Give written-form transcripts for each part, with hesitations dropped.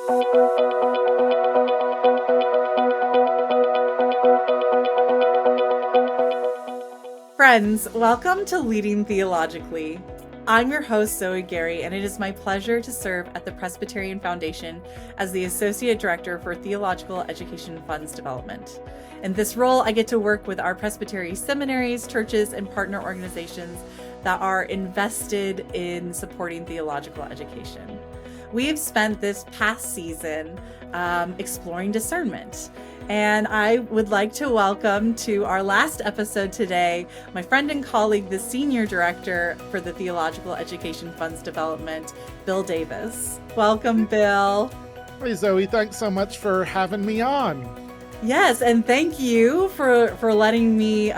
Friends, welcome to Leading Theologically. I'm your host, Zoë Garry, and it is my pleasure to serve at the Presbyterian Foundation as the Associate Director for Theological Education Funds Development. In this role, I get to work with our Presbytery seminaries, churches, and partner organizations that are invested in supporting theological education. We have spent this past season exploring discernment. And I would like to welcome to our last episode today, my friend and colleague, the Senior Director for the Theological Education Funds Development, Bill Davis. Welcome, Bill. Hey, Zoe. Thanks so much for having me on. Yes, and thank you for letting me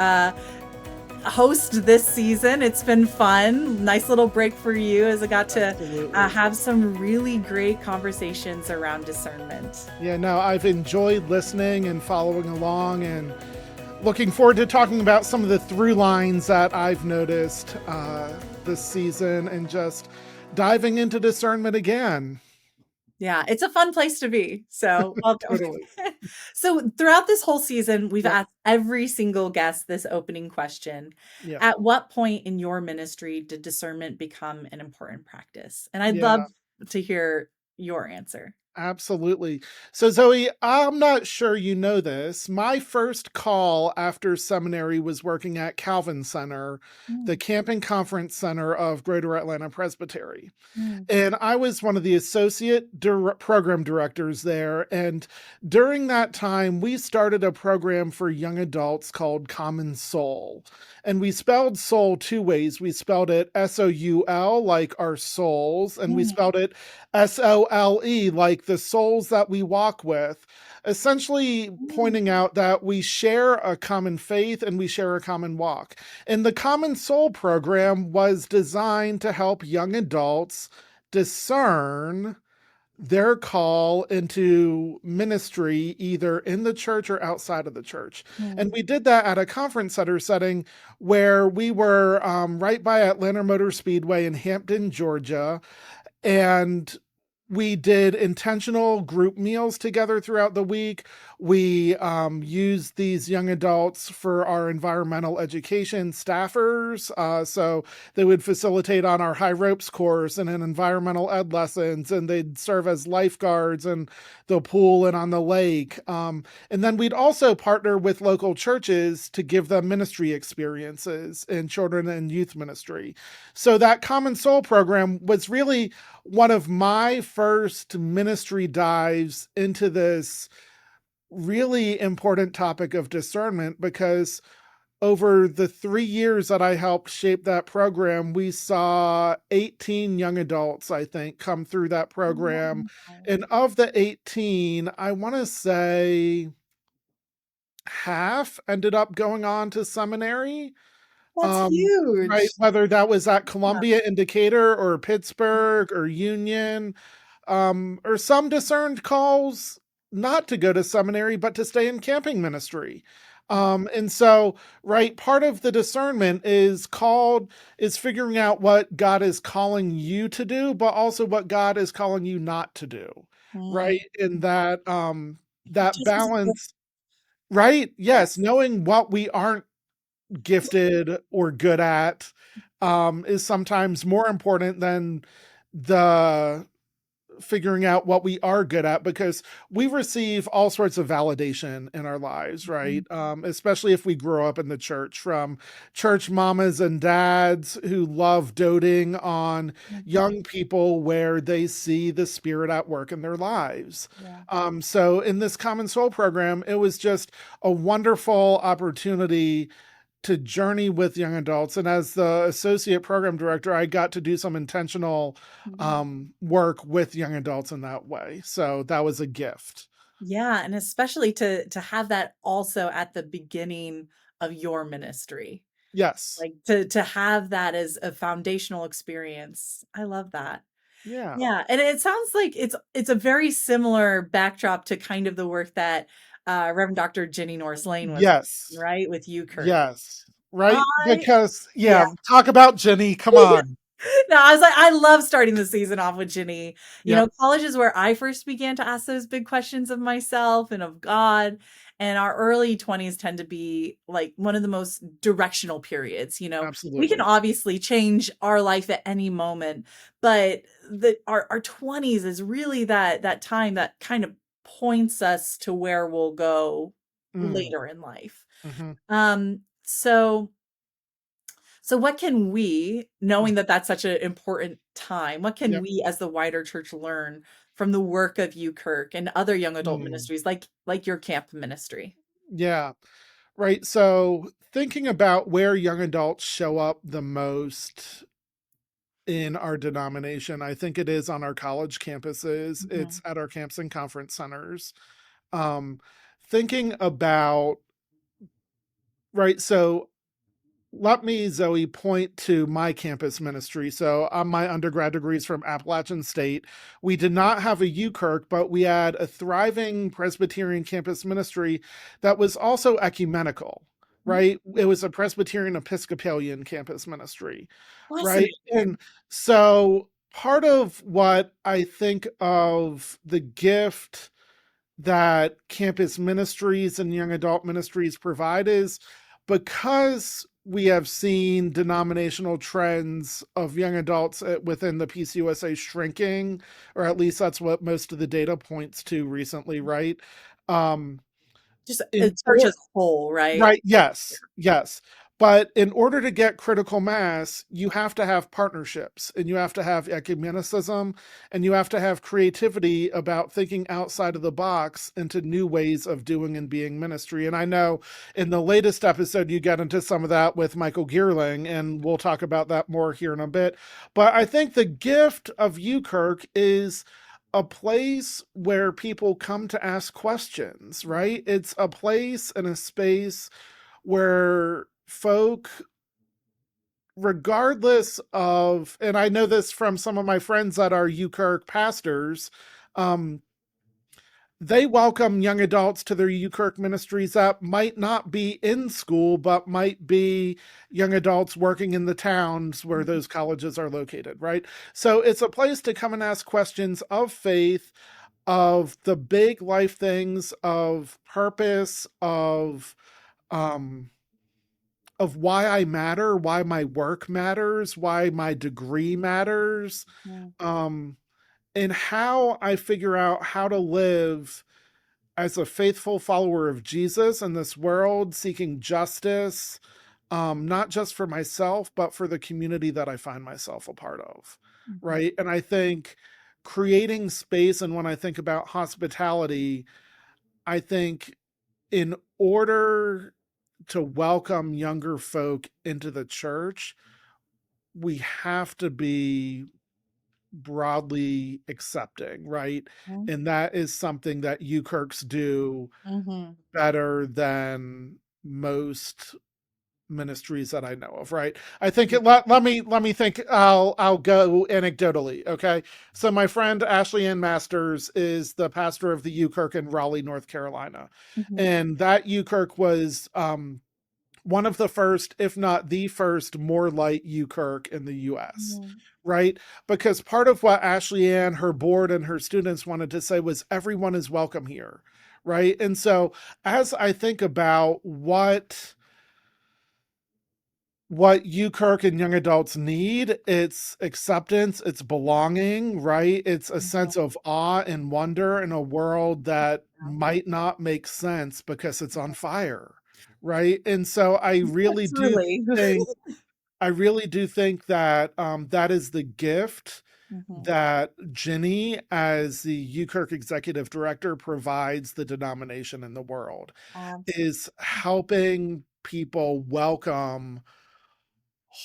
host this season. It's been fun. Nice little break for you as I got to have some really great conversations around discernment. Yeah, no, I've enjoyed listening and following along and looking forward to talking about some of the through lines that I've noticed this season and just diving into discernment again. Yeah, it's a fun place to be. So welcome. Totally. So throughout this whole season, we've asked every single guest this opening question. Yeah. At what point in your ministry did discernment become an important practice? And I'd love to hear your answer. Absolutely. So, Zoe, I'm not sure you know this. My first call after seminary was working at Calvin Center, the camping conference center of Greater Atlanta Presbytery. And I was one of the associate program directors there. And during that time, we started a program for young adults called Common Soul. And we spelled soul two ways. We spelled it S-O-U-L, like our souls, and we spelled it S-O-L-E, like the souls that we walk with, essentially pointing out that we share a common faith and we share a common walk. And the Common Soul program was designed to help young adults discern their call into ministry, either in the church or outside of the church. And we did that at a conference center setting where we were right by Atlanta Motor Speedway in Hampton, Georgia. And we did intentional group meals together throughout the week. We used these young adults for our environmental education staffers. So they would facilitate on our high ropes course and in environmental ed lessons, and they'd serve as lifeguards in the pool and on the lake. And then we'd also partner with local churches to give them ministry experiences in children and youth ministry. So that Common Soul program was really one of my first ministry dives into this really important topic of discernment, because over the 3 years that I helped shape that program, we saw 18 young adults, I think, come through that program. And of the 18, I want to say half ended up going on to seminary. That's huge. Right, whether that was at Columbia in Decatur or Pittsburgh or Union, or some discerned calls not to go to seminary, but to stay in camping ministry. And so, right, part of the discernment is figuring out what God is calling you to do, but also what God is calling you not to do, right? And that balance, right? Yes, knowing what we aren't gifted or good at is sometimes more important than the figuring out what we are good at, because we receive all sorts of validation in our lives, right? Especially if we grow up in the church, from church mamas and dads who love doting on young people where they see the Spirit at work in their lives. So in this Common Soul program, it was just a wonderful opportunity to journey with young adults. And as the associate program director, I got to do some intentional work with young adults in that way. So that was a gift. Yeah, and especially to have that also at the beginning of your ministry. Yes. Like to have that as a foundational experience. I love that. Yeah. Yeah, and it sounds like it's a very similar backdrop to kind of the work that Reverend Dr. Jenny Norris Lane was Yes. right with you, Kurt. Yes. Right? Because, talk about Jenny. Come on. No, I was like, I love starting the season off with Ginny. Yep, College is where I first began to ask those big questions of myself and of God. And our early 20s tend to be like one of the most directional periods. We can absolutely. obviously change our life at any moment, but our 20s is really that time that kind of points us to where we'll go Mm, later in life. mhm, So what can we, mm, knowing that that's such an important time, what can yep, we as the wider church learn from the work of you, Kirk, and other young adult mm, ministries like your camp ministry? yeah, right. So thinking about where young adults show up the most in our denomination, I think it is on our college campuses. It's Mhm, at our camps and conference centers. Um, Thinking about, right, so let me, Zoe, point to my campus ministry. So, my undergrad degree is from Appalachian State. We did not have a UKirk, but we had a thriving Presbyterian campus ministry that was also ecumenical, mhm. right? It was a Presbyterian Episcopalian campus ministry, right? Fascinating. And so, part of what I think of the gift that campus ministries and young adult ministries provide is because we have seen denominational trends of young adults within the PCUSA shrinking, or at least that's what most of the data points to recently, right? Um, Just a in church or as a whole, right? Right, yes, yes. But in order to get critical mass, you have to have partnerships and you have to have ecumenicism and you have to have creativity about thinking outside of the box into new ways of doing and being ministry. And I know in the latest episode, you get into some of that with Michael Geerling, and we'll talk about that more here in a bit. But I think the gift of you, Kirk, is a place where people come to ask questions, right? It's a place and a space where folk, regardless of, and I know this from some of my friends that are UKirk pastors, um, they welcome young adults to their UKirk ministries that might not be in school, but might be young adults working in the towns where Mhm, those colleges are located, right? So it's a place to come and ask questions of faith, of the big life things, of purpose, um, of why I matter, why my work matters, why my degree matters, mhm, um, and how I figure out how to live as a faithful follower of Jesus in this world, seeking justice, not just for myself, but for the community that I find myself a part of. mhm, Right. And I think creating space, and when I think about hospitality, I think in order to welcome younger folk into the church, we have to be broadly accepting, right? mhm, And that is something that you Kirks do mhm. better than most ministries that I know of, right? I think Mhm, let me think. I'll go anecdotally, okay? So my friend Ashley Ann Masters is the pastor of the U Kirk in Raleigh, North Carolina, mhm, and that U Kirk was one of the first, if not the first, more light UKirk in the US, mhm, right? Because part of what Ashley Ann, her board, and her students wanted to say was everyone is welcome here, right? And so as I think about what you Kirk and young adults need, it's acceptance, it's belonging, right? It's a mhm. sense of awe and wonder in a world that might not make sense because it's on fire, right? And so Truly. I really do think that that is the gift Mhm. that Ginny, as the UKirk executive director, provides the denomination in the world, Absolutely. is helping people welcome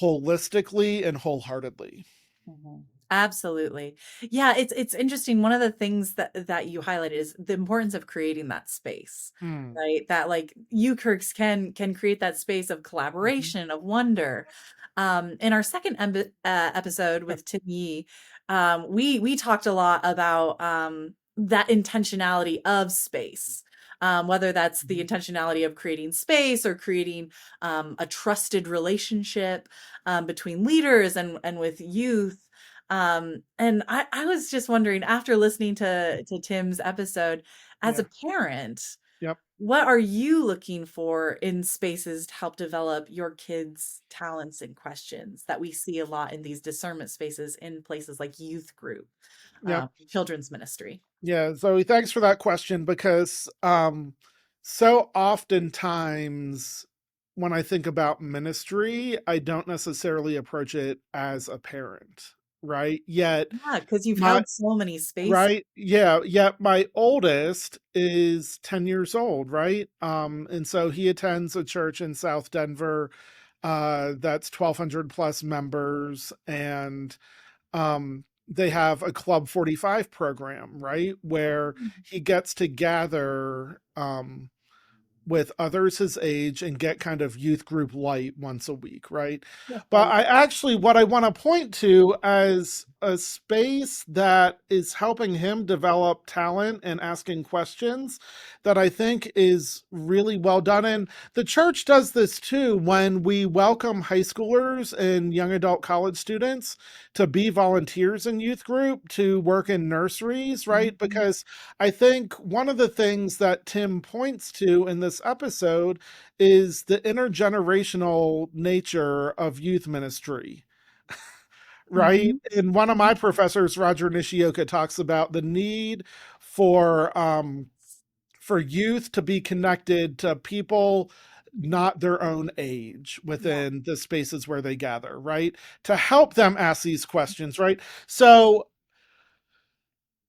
holistically and wholeheartedly. Mhm. Absolutely. Yeah, it's interesting. One of the things that you highlighted is the importance of creating that space, Mm, right? That like you Kirks can create that space of mhm, collaboration, of wonder. In our second episode yep, with Tim Yee, we talked a lot about that intentionality of space. whether that's the intentionality of creating space or creating a trusted relationship between leaders and with youth. And I was just wondering, after listening to Tim's episode, as a Yeah. parent, Yep. what are you looking for in spaces to help develop your kids' talents and questions that we see a lot in these discernment spaces in places like youth group, Yep. children's ministry? Yeah, Zoe, thanks for that question because so oftentimes when I think about ministry, I don't necessarily approach it as a parent, right? Yet Yeah, because you've my held so many spaces. right, yeah, yet my oldest is 10 years old, right? And so he attends a church in South Denver that's 1,200 plus members, and they have a Club 45 program, right? Where he gets to gather with others his age and get kind of youth group light once a week, right? Yeah, But I actually, what I want to point to as a space that is helping him develop talent and asking questions that I think is really well done. And the church does this too when we welcome high schoolers and young adult college students to be volunteers in youth group, to work in nurseries, right? Mhm. Because I think one of the things that Tim points to in this episode is the intergenerational nature of youth ministry, right? Mhm. And one of my professors, Roger Nishioka, talks about the need for youth to be connected to people not their own age Yeah. within the spaces where they gather, right? To help them ask these questions, right? So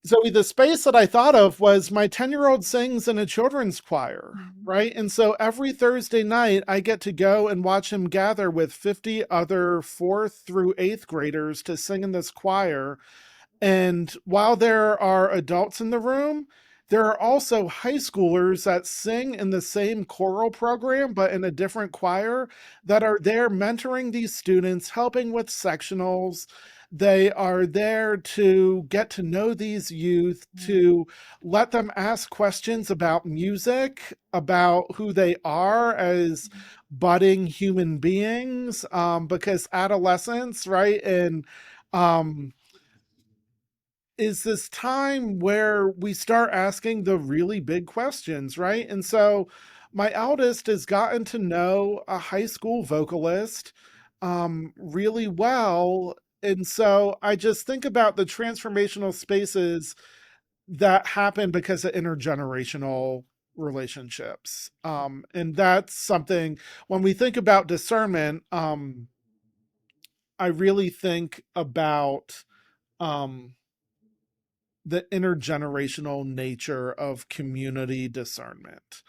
Zoe, the space that I thought of was my 10-year-old sings in a children's choir, Mhm. right? And so every Thursday night, I get to go and watch him gather with 50 other fourth through eighth graders to sing in this choir. And while there are adults in the room, there are also high schoolers that sing in the same choral program, but in a different choir, that are there mentoring these students, helping with sectionals. They are there to get to know these youth, to let them ask questions about music, about who they are as budding human beings, because adolescence, right? And um, is this time where we start asking the really big questions, right? And so my eldest has gotten to know a high school vocalist really well. And so I just think about the transformational spaces that happen because of intergenerational relationships. And that's something when we think about discernment, I really think about um, the intergenerational nature of community discernment.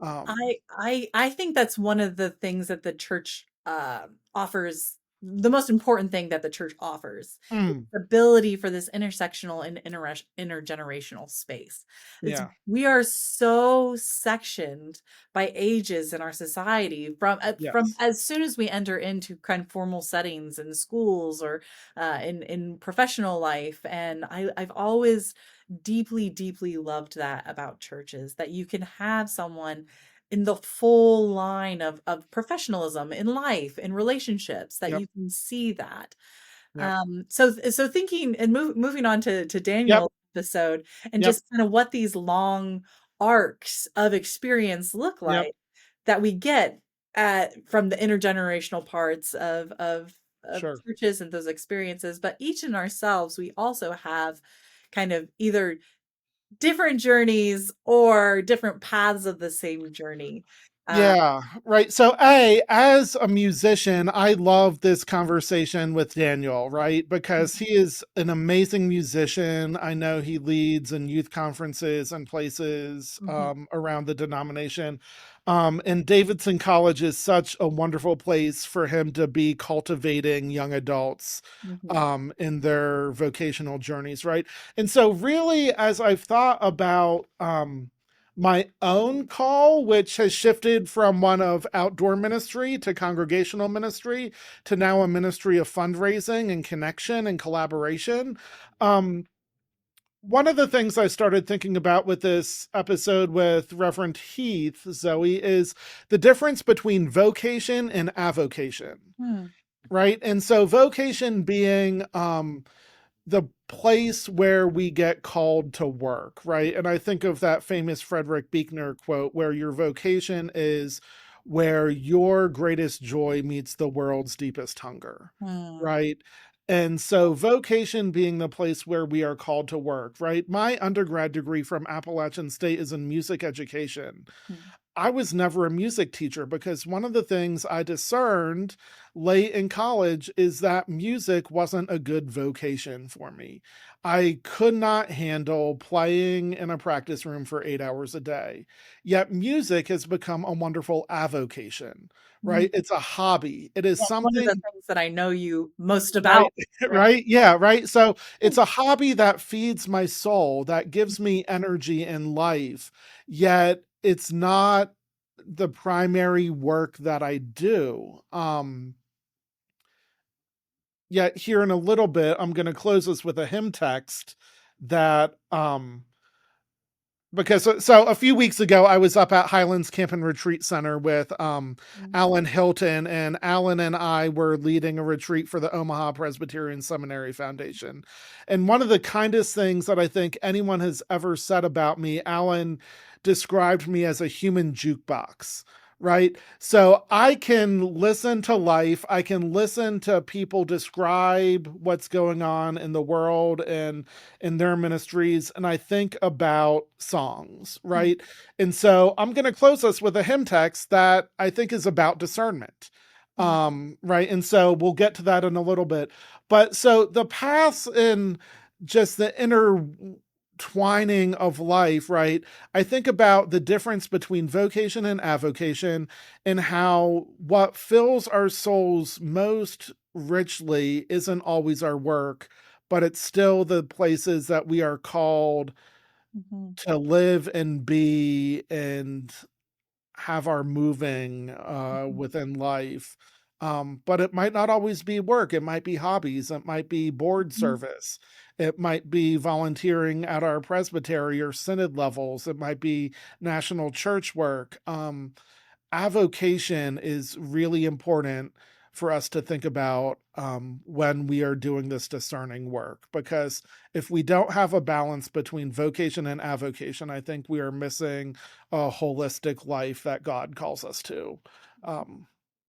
Um, I think that's one of the things that the church offers. The most important thing that the church offers is mm, the ability for this intersectional and intergenerational space. It's yeah, we are so sectioned by ages in our society from yes, as soon as we enter into kind of formal settings in schools or in professional life. And I've always deeply loved that about churches, that you can have someone in the full line of professionalism in life, in relationships, that yep, you can see that. yep, So thinking and moving on to yep, Daniel's episode and yep, just kind of what these long arcs of experience look yep, like that we get from the intergenerational parts of sure. churches and those experiences, but each in ourselves, we also have kind of either different journeys or different paths of the same journey. Uh, Yeah, right. So, as a musician, I love this conversation with Daniel, right? Because he is an amazing musician. I know he leads in youth conferences and places mhm, around the denomination. And Davidson College is such a wonderful place for him to be cultivating young adults mhm, in their vocational journeys, right? And so, really, as I've thought about, my own call, which has shifted from one of outdoor ministry to congregational ministry to now a ministry of fundraising and connection and collaboration. Um, one of the things I started thinking about with this episode with Reverend Heath, Zoe, is the difference between vocation and avocation, Hmm. right? And so vocation being the place where we get called to work, right? And I think of that famous Frederick Buechner quote where your vocation is where your greatest joy meets the world's deepest hunger, Hmm. right? And so vocation being the place where we are called to work, right? My undergrad degree from Appalachian State is in music education. Hmm. I was never a music teacher because one of the things I discerned late in college is that music wasn't a good vocation for me. I could not handle playing in a practice room for 8 hours a day. Yet music has become a wonderful avocation, Hmm. right? It's a hobby. It is That's one of the something, things that I know you most about, right? right? Right? Yeah, right. So it's a hobby that feeds my soul, that gives me energy in life, yet it's not the primary work that I do. Yet here in a little bit, I'm going to close this with a hymn text that because so a few weeks ago I was up at Highlands Camp and Retreat Center with Alan Hilton, and Alan and I were leading a retreat for the Omaha Presbyterian Seminary Foundation. And one of the kindest things that I think anyone has ever said about me, Alan described me as a human jukebox. Right. So I can listen to life. I can listen to people describe what's going on in the world and in their ministries, and I think about songs, right? And so I'm going to close us with a hymn text that I think is about discernment. Right. And so we'll get to that in a little bit. But so the paths in just the intertwining of life, right? I think about the difference between vocation and avocation, and how what fills our souls most richly isn't always our work, but it's still the places that we are called Mhm. to live and be and have our moving Mhm. within life. But it might not always be work. It might be hobbies. It might be board Mhm. service. It might be volunteering at our presbytery or synod levels. It might be national church work. Avocation is really important for us to think about when we are doing this discerning work, because if we don't have a balance between vocation and avocation, I think we are missing a holistic life that God calls us to. um,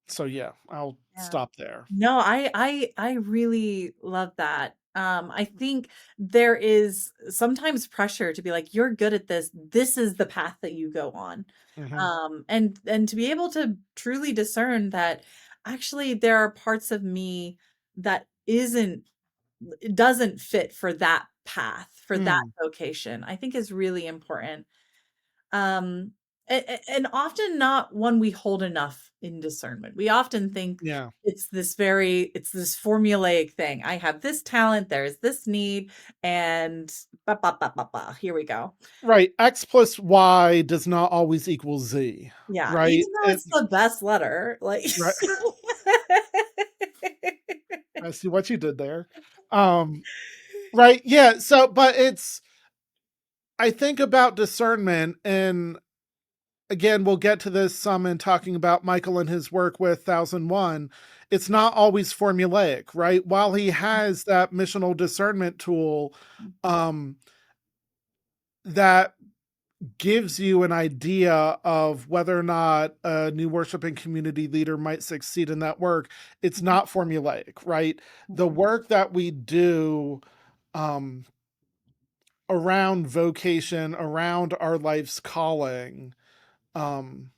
so yeah, I'll Yeah. stop there. No, I really love that. I think there is sometimes pressure to be like, you're good at this. This is the path that you go on. Hmm. And to be able to truly discern that actually there are parts of me that isn't it doesn't fit for that path, for that Mm, vocation, I think is really important. Um, and often not one we hold enough in discernment. We often think yeah, it's this formulaic thing. I have this talent, there's this need, and here we go. right. X plus Y does not always equal Z, Yeah, right? even though it's the best letter, like Right. I see what you did there. um right, yeah. So but it's, I think about discernment, and again, we'll get to this some in talking about Michael and his work with 1001. It's not always formulaic, right? While he has that missional discernment tool um, that gives you an idea of whether or not a new worshiping community leader might succeed in that work, it's not formulaic, right? The work that we do um, around vocation, around our life's calling, um,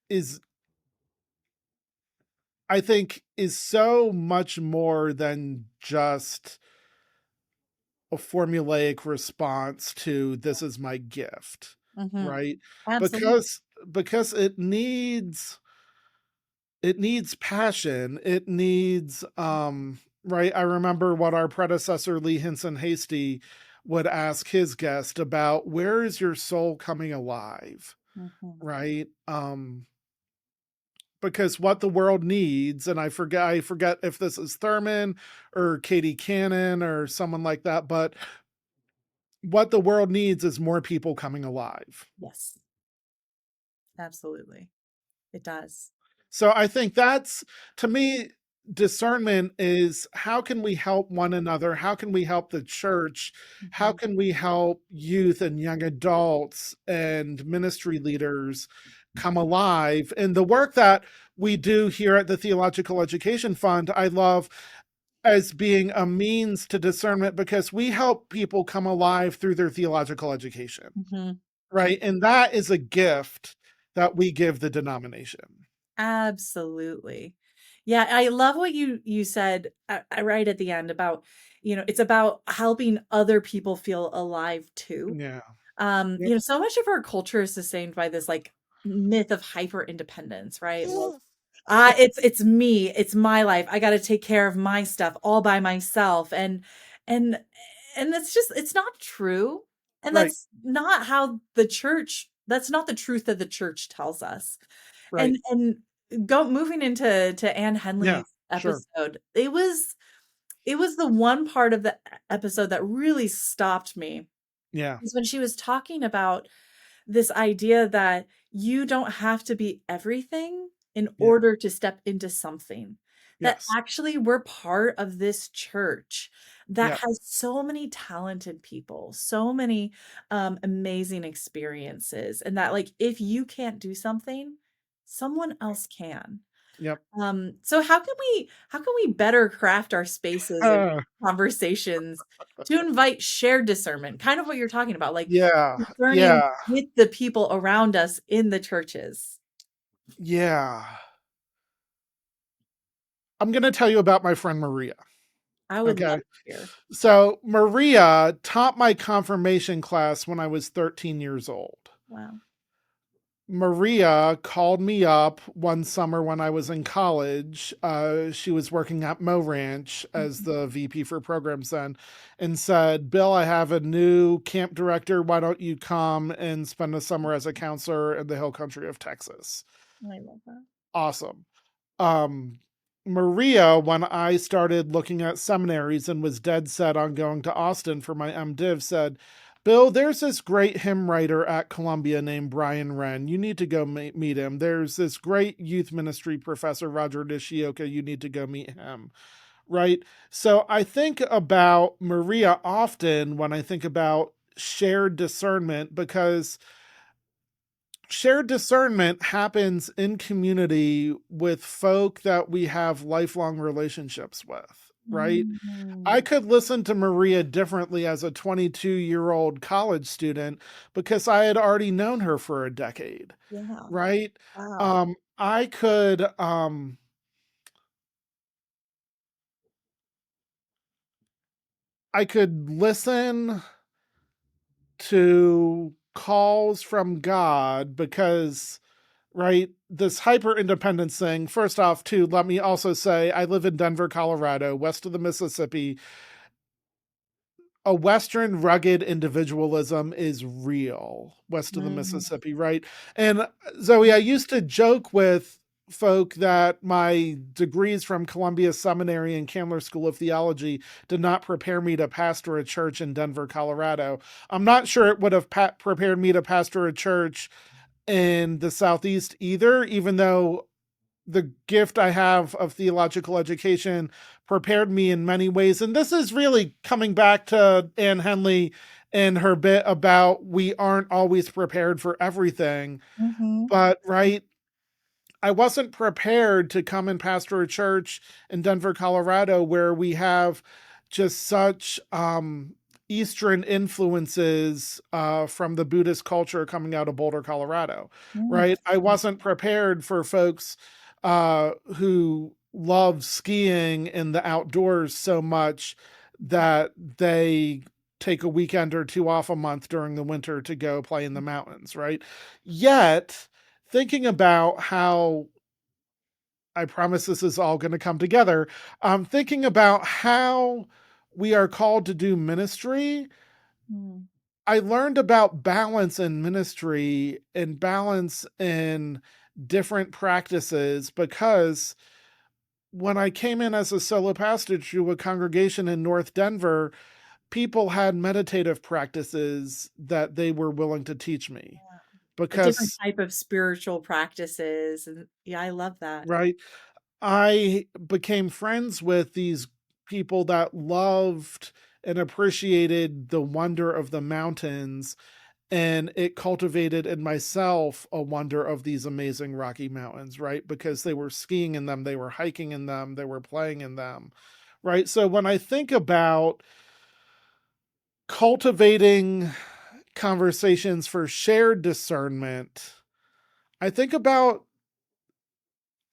is, I think, is so much more than just a formulaic response to this is my gift, Mhm. right? Absolutely. Because it needs passion. It needs right. I remember what our predecessor Lee Hinson Hasty would ask his guest about, where is your soul coming alive? Mhm. Right? Because what the world needs, and I forget if this is Thurman or Katie Cannon or someone like that, but what the world needs is more people coming alive. Yes, absolutely. It does. So I think that's, to me, discernment is how can we help one another? How can we help the church? How Mhm. can we help youth and young adults and ministry leaders come alive? And the work that we do here at the Theological Education Fund, I love as being a means to discernment because we help people come alive through their theological education, Mhm. right? And that is a gift that we give the denomination. Absolutely. Yeah, I love what you said right at the end about, it's about helping other people feel alive too. Yeah. So much of our culture is sustained by this like myth of hyper independence, right? Like, it's me, it's my life. I got to take care of my stuff all by myself, and and it's not true, and Right, that's not the truth that the church tells us. right. And go moving into Anne Yeah, Henley's sure. episode, it was the one part of the episode that really stopped me, Yeah, is when she was talking about this idea that you don't have to be everything in yeah, order to step into something. That yes, actually we're part of this church that yeah, has so many talented people, so many amazing experiences, and that like if you can't do something, someone else can. yep. So how can we better craft our spaces and Uh, conversations to invite shared discernment? Kind of what you're talking about, like yeah, discerning yeah, with the people around us in the churches. yeah. I'm gonna tell you about my friend Maria, I would love okay? to hear. So, Maria taught my confirmation class when I was 13 years old. Wow. Maria called me up one summer when I was in college. She was working at Mo Ranch as Mhm. the VP for programs then, and said, Bill, I have a new camp director. Why don't you come and spend a summer as a counselor in the hill country of Texas? I love that. Awesome. um Maria, when I started looking at seminaries and was dead set on going to Austin for my MDiv, said, Bill, there's this great hymn writer at Columbia named Brian Wren. You need to go meet him. There's this great youth ministry professor, Roger Nishioka. You need to go meet him. Right. So I think about Maria often when I think about shared discernment because shared discernment happens in community with folk that we have lifelong relationships with, right? I Mhm. could listen to Maria differently as a 22-year-old college student because I had already known her for a decade, Yeah. right? Wow. I could listen to calls from God because, right, this hyper independence thing. First off, too, let me also say I live in Denver, Colorado, west of the Mississippi. A Western rugged individualism is real west of the Mhm. Mississippi, right? And Zoe, I used to joke with folk that my degrees from Columbia Seminary and Candler School of Theology did not prepare me to pastor a church in Denver, Colorado. I'm not sure it would have prepared me to pastor a church in the Southeast either, even though the gift I have of theological education prepared me in many ways. And this is really coming back to Anne Henley and her bit about we aren't always prepared for everything. Mhm. But, right, I wasn't prepared to come and pastor a church in Denver, Colorado, where we have just such Eastern influences from the Buddhist culture coming out of Boulder, Colorado, Mm. right? I wasn't prepared for folks who love skiing in the outdoors so much that they take a weekend or two off a month during the winter to go play in the mountains, right? Yet, thinking about how I promise this is all going to come together. Thinking about how we are called to do ministry, Mm. I learned about balance in ministry and balance in different practices because when I came in as a solo pastor to a congregation in North Denver, people had meditative practices that they were willing to teach me A different because, type of spiritual practices, and yeah, I love that. right, I became friends with these people that loved and appreciated the wonder of the mountains, and it cultivated in myself a wonder of these amazing Rocky Mountains, right? Because they were skiing in them, they were hiking in them, they were playing in them, right? So when I think about cultivating conversations for shared discernment, I think about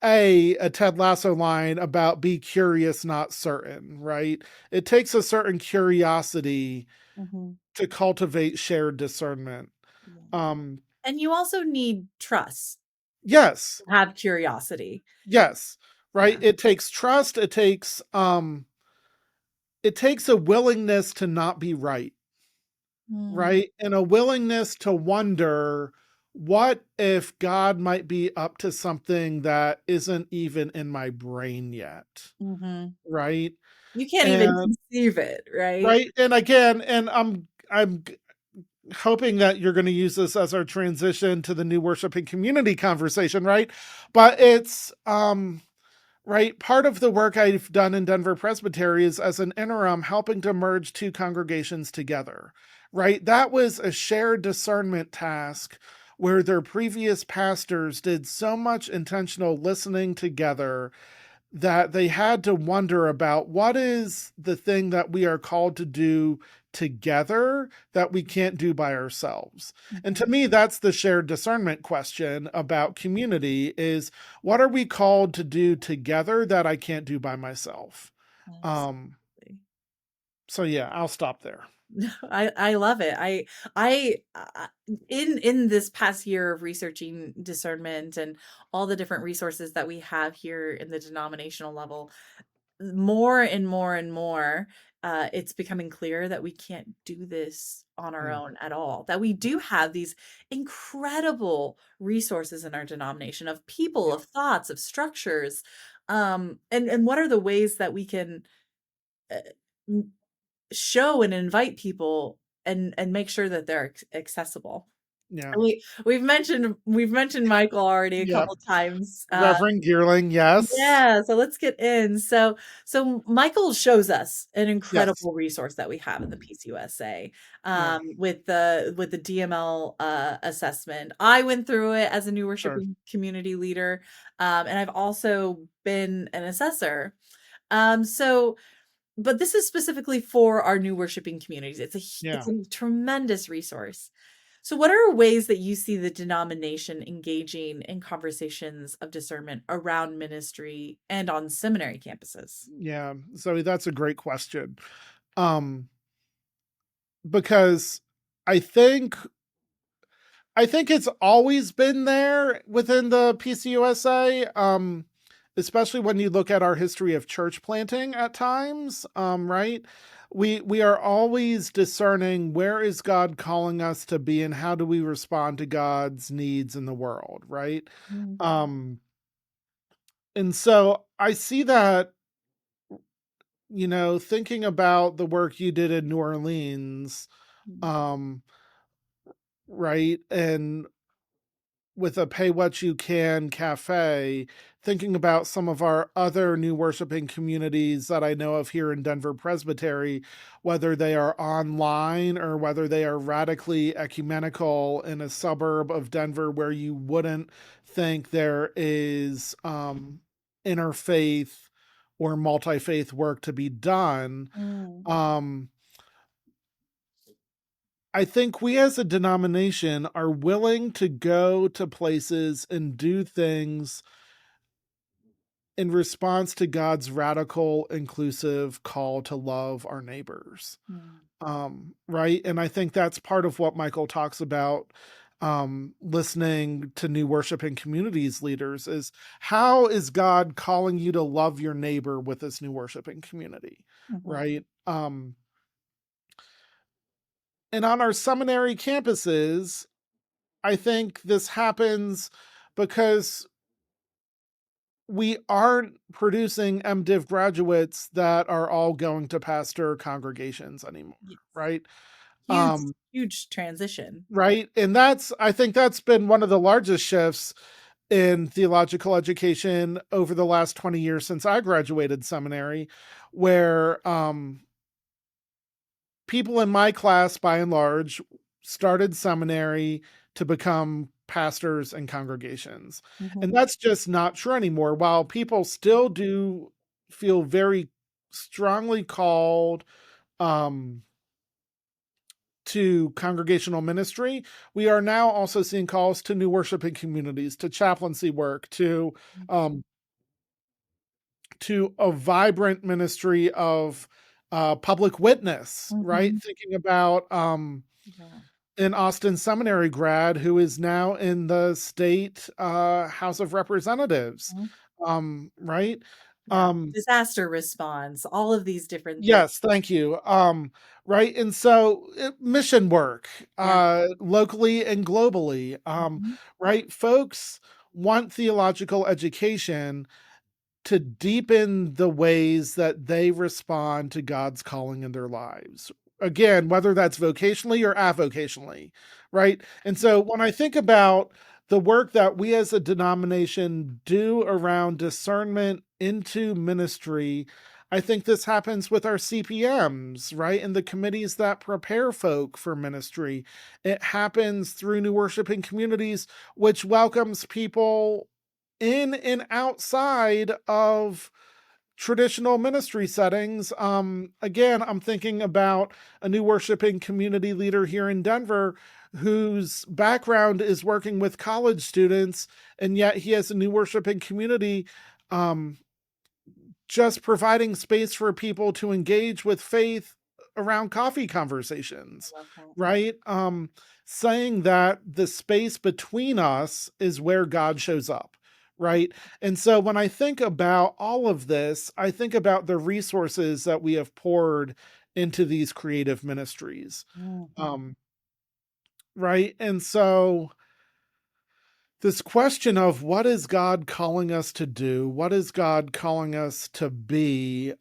a Ted Lasso line about be curious, not certain, right? It takes a certain curiosity Mhm. to cultivate shared discernment. Yeah. Um, And you also need trust yes, to have curiosity. yes, right. Yeah. It takes a willingness to not be right, Mm, right? And a willingness to wonder what if God might be up to something that isn't even in my brain yet, mhm. right? You can't even And conceive it, right? right, and again, and I'm hoping that you're going to use this as our transition to the new worshiping community conversation, right? But it's right, part of the work I've done in Denver Presbytery is as an interim helping to merge two congregations together, right? That was a shared discernment task where their previous pastors did so much intentional listening together that they had to wonder about what is the thing that we are called to do together that we can't do by ourselves. And to Mhm. me, that's the shared discernment question about community is what are we called to do together that I can't do by myself? Um, Absolutely. so yeah, I'll stop there. I love it. I in this past year of researching discernment and all the different resources that we have here in the denominational level, more and more and more, it's becoming clear that we can't do this on our Mm, own at all. That we do have these incredible resources in our denomination of people, yeah, of thoughts, of structures, and what are the ways that we can uh, m- show and invite people and make sure that they're accessible. yeah, And we've mentioned Michael already a yeah. couple times. Reverend Geerling, yes, Yeah, so let's get in. So Michael shows us an yes, incredible resource that we have in the PCUSA, yeah, with the DML assessment. I went through it as a new sure, worshiping community leader, and I've also been an assessor. So but this is specifically for our new worshiping communities. It's yeah. a tremendous resource. So what are ways that you see the denomination engaging in conversations of discernment around ministry and on seminary campuses? Yeah, so that's a great question. Um, because I think I think it's always been there within the PCUSA, especially when you look at our history of church planting at times, right? We are always discerning where is God calling us to be and how do we respond to God's needs in the world, right? Mm, Um, and so I see that, thinking about the work you did in New Orleans, mm, um, right? And with a pay what you can cafe, thinking about some of our other new worshiping communities that I know of here in Denver Presbytery, whether they are online or whether they are radically ecumenical in a suburb of Denver where you wouldn't think there is interfaith or multi faith work to be done. mm, Um, I think we as a denomination are willing to go to places and do things in response to God's radical, inclusive call to love our neighbors. mm, Right. And I think that's part of what Michael talks about listening to new worship and communities leaders is how is God calling you to love your neighbor with this new worshiping community? mhm, Right. And on our seminary campuses, I think this happens because we aren't producing MDiv graduates that are all going to pastor congregations anymore, Yes. right? Huge, huge transition. Right. And I think that's been one of the largest shifts in theological education over the last 20 years since I graduated seminary, where people in my class, by and large, started seminary to become pastors and congregations. And that's just not true anymore. While people still do feel very strongly called um, to congregational ministry, we are now also seeing calls to new worshiping communities, to chaplaincy work, um, to a vibrant ministry of public witness, right? Mm-hmm. Thinking about Yeah. an Austin Seminary grad who is now in the state House of Representatives, Mhm. right? Yeah. Disaster response, all of these different things. Yes, thank you. Right. And so mission work, Yeah. locally and globally, Mhm. right? Folks want theological education to deepen the ways that they respond to God's calling in their lives. Again, whether that's vocationally or avocationally, right? And so when I think about the work that we as a denomination do around discernment into ministry, I think this happens with our CPMs, right? And the committees that prepare folk for ministry. It happens through new worshiping communities, which welcomes people in and outside of traditional ministry settings. Again, I'm thinking about a new worshiping community leader here in Denver whose background is working with college students, and yet he has a new worshiping community, um, just providing space for people to engage with faith around coffee conversations, I love that. right? Saying that the space between us is where God shows up, right? And so when I think about all of this, I think about the resources that we have poured into these creative ministries, Mhm. um, right? And so this question of what is God calling us to do? What is God calling us to be?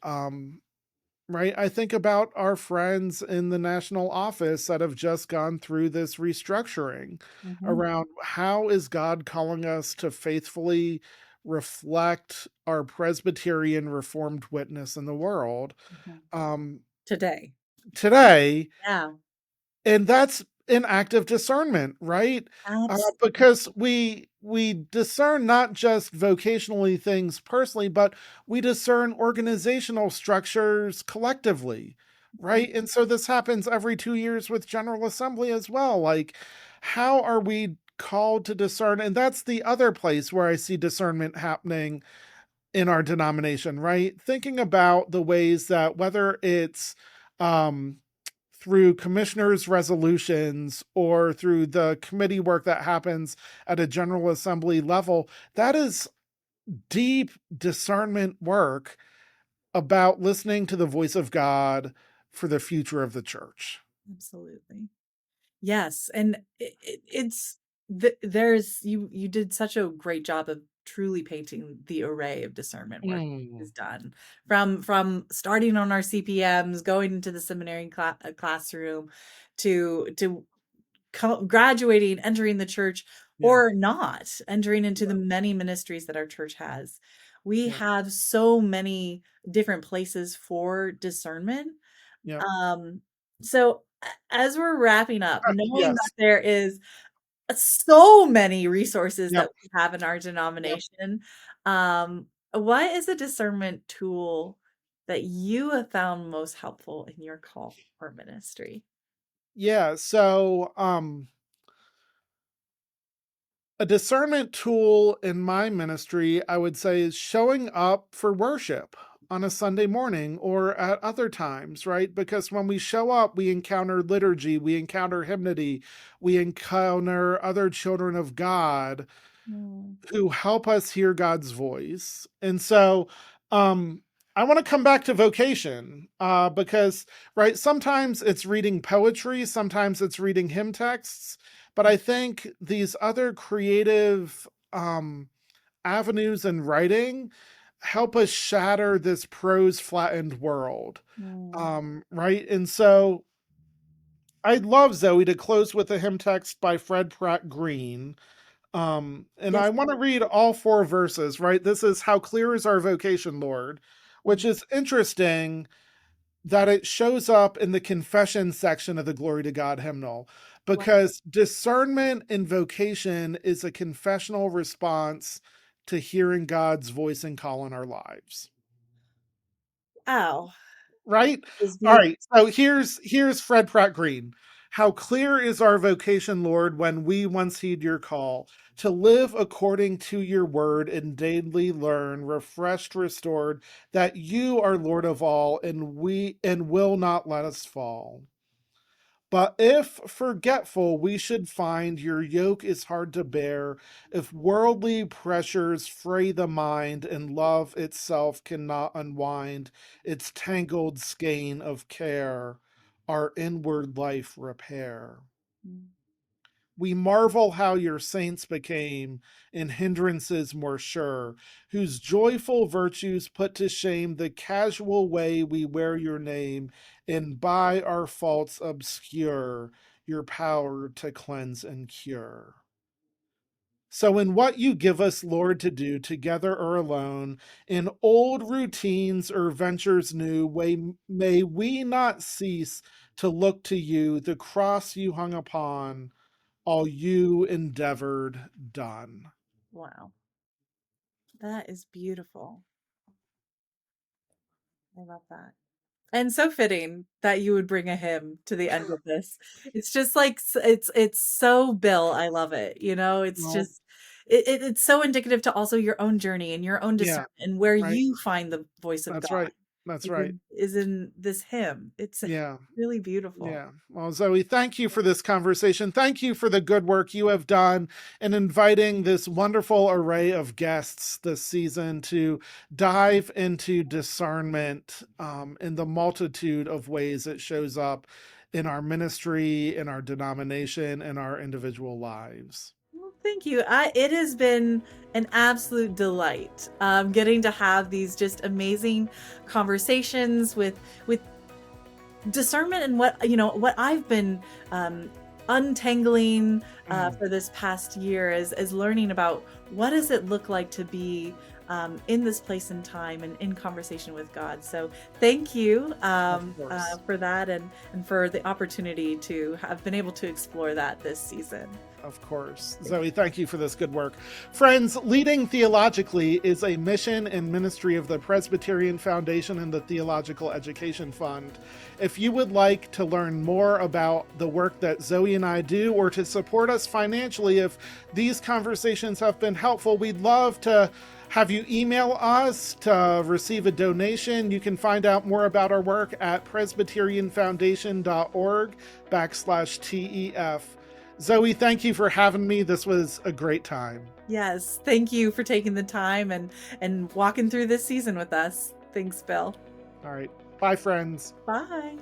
Right. I think about our friends in the national office that have just gone through this restructuring Mhm. around how is God calling us to faithfully reflect our Presbyterian Reformed witness in the world Mhm. um, Today. today. Yeah. And that's an act of discernment, right? Absolutely. Because we discern not just vocationally things personally, but we discern organizational structures collectively, right? And so this happens every 2 years with General Assembly as well. Like, how are we called to discern? And that's the other place where I see discernment happening in our denomination, right? Thinking about the ways that whether it's um, through commissioners' resolutions or through the committee work that happens at a General Assembly level, that is deep discernment work about listening to the voice of God for the future of the church. Absolutely. Yes, and it's there's you did such a great job of truly painting the array of discernment work Mm, is done from starting on our CPMs, going into the seminary classroom, to graduating, entering the church, yeah, or not entering into the yeah, many ministries that our church has. We yeah, have so many different places for discernment. yeah, Um, so as we're wrapping up, knowing that yes, there is so many resources yep, that we have in our yep. denomination, what is a discernment tool that you have found most helpful in your call for ministry? Yeah, so a discernment tool in my ministry, I would say, is showing up for worship on a Sunday morning or at other times, right? Because when we show up, we encounter liturgy, we encounter hymnody, we encounter other children of God Mm, who help us hear God's voice. And so, um, I want to come back to vocation because, right, sometimes it's reading poetry, sometimes it's reading hymn texts, but I think these other creative avenues in writing help us shatter this prose flattened world. Right? And so I'd love, Zoë, to close with a hymn text by Fred Pratt Green. And Yes. I want to read all 4 verses, right? This is How Clear is Our Vocation, Lord, which is interesting that it shows up in the confession section of the Glory to God hymnal, because discernment and vocation is a confessional response to hearing God's voice and call in our lives. Wow. Right? Is All beautiful. right. So here's Fred Pratt Green. How clear is our vocation, Lord, when we once heed your call to live according to your word and daily learn, refreshed, restored, that you are Lord of all, and will not let us fall. But if forgetful we should find your yoke is hard to bear, if worldly pressures fray the mind and love itself cannot unwind its tangled skein of care, our inward life repair. We marvel how your saints became in hindrances more sure, whose joyful virtues put to shame the casual way we wear your name, and by our faults obscure your power to cleanse and cure. So, in what you give us, Lord, to do, together or alone, in old routines or ventures new, may we not cease to look to you, the cross you hung upon, all you endeavored done. Wow. That is beautiful. I love that. And so fitting that you would bring a hymn to the end of this. It's just like it's so Bill. I love it. It's Well, just it's so indicative to also your own journey and your own yeah, discernment and where right. you find the voice of That's God right. That's is right. in this hymn. It's Yeah. really beautiful. Yeah. Well, Zoë, thank you for this conversation. Thank you for the good work you have done in inviting this wonderful array of guests this season to dive into discernment in the multitude of ways it shows up in our ministry, in our denomination, in our individual lives. Well, thank you. It has been an absolute delight getting to have these just amazing conversations with discernment and what I've been untangling for this past year is learning about what does it look like to be in this place and time and in conversation with God. So thank you Of course. for that and for the opportunity to have been able to explore that this season. Of course. Zoë, thank you for this good work. Friends, Leading Theologically is a mission and ministry of the Presbyterian Foundation and the Theological Education Fund. If you would like to learn more about the work that Zoë and I do, or to support us financially if these conversations have been helpful, we'd love to have you email us to receive a donation. You can find out more about our work at presbyterianfoundation.org/TEF. Zoë, thank you for having me. This was a great time. Yes, thank you for taking the time and walking through this season with us. Thanks, Bill. All right. Bye, friends. Bye.